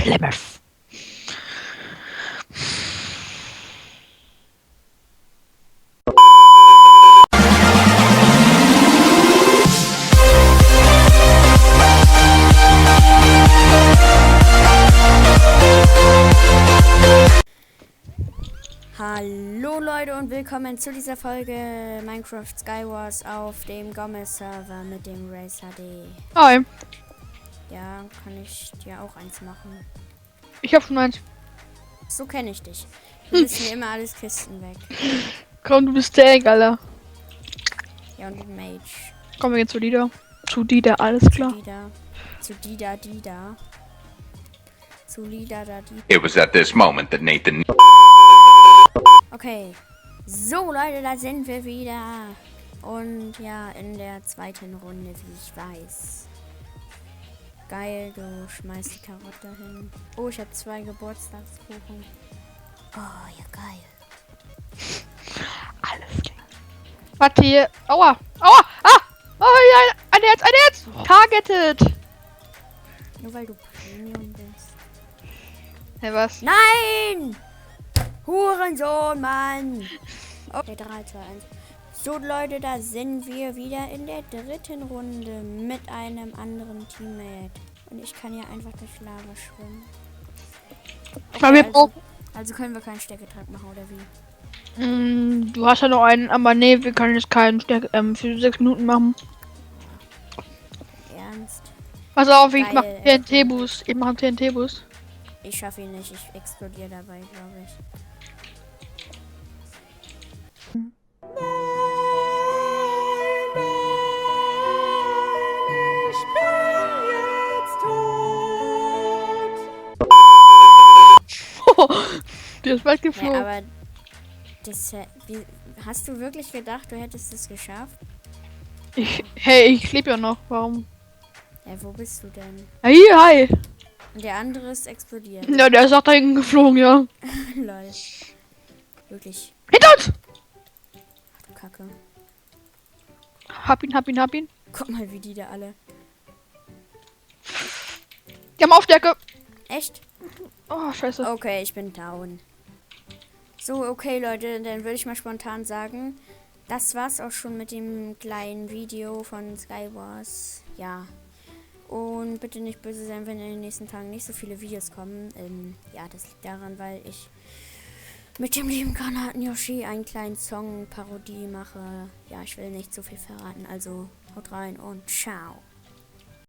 Plymouth. Hallo Leute und willkommen zu dieser Folge Minecraft Skywars auf dem Gommes-Server mit dem Race HD. Hi. Ja, kann ich dir auch eins machen. Ich hab schon eins. So kenne ich dich. Du bist mir immer alles Kisten weg. Komm, du bist Tank, Alter. Ja, und Mage. Komm, wir gehen zu Dida. Zu Dida, alles klar. Zu Dida. Zu Lida da Dida. It was at this moment that Nathan. Okay. So Leute, da sind wir wieder. Und ja, in der zweiten Runde, wie ich weiß. Geil, du schmeißt die Karotte hin. Oh, ich habe 2 Geburtstagskuchen. Oh, ja geil. Alles klar. Warte hier. Aua. Aua. Ah. Oh ja, ein Herz. Targeted. Nur weil du Premium bist. Hey, was? Nein! Hurensohn, Mann! Okay, 3, 2, 1. So, Leute, da sind wir wieder in der dritten Runde mit einem anderen Teammate. Und ich kann hier einfach durch Lava schwimmen. Okay, also können wir keinen Stecketrag machen, oder wie? Du hast ja noch einen, aber nee, wir können jetzt keinen für 6 Minuten machen. Ernst? Pass auf, ich Geil, mach TNT-Boost. Ich mach einen TNT-Boost. Ich schaffe ihn nicht, ich explodiere dabei, glaube ich. Der ist weit Ja, geflogen. aber das, hast du wirklich gedacht, du hättest es geschafft? Ich lebe ja noch. Warum? Ja, wo bist du denn? Hi. Und der andere ist explodiert. Ja, der ist auch da hinten geflogen, ja. Lol. Wirklich. Hinter uns! Ach du Kacke. Hab ihn. Guck mal, wie die da alle. Die haben Aufstärke. Echt? Oh, scheiße. Okay, ich bin down. So, okay, Leute, dann würde ich mal spontan sagen, das war's auch schon mit dem kleinen Video von Skywars. Ja. Und bitte nicht böse sein, wenn in den nächsten Tagen nicht so viele Videos kommen. Ja, das liegt daran, weil ich mit dem lieben Granaten Yoshi einen kleinen Song-Parodie mache. Ja, ich will nicht so viel verraten, also haut rein und ciao.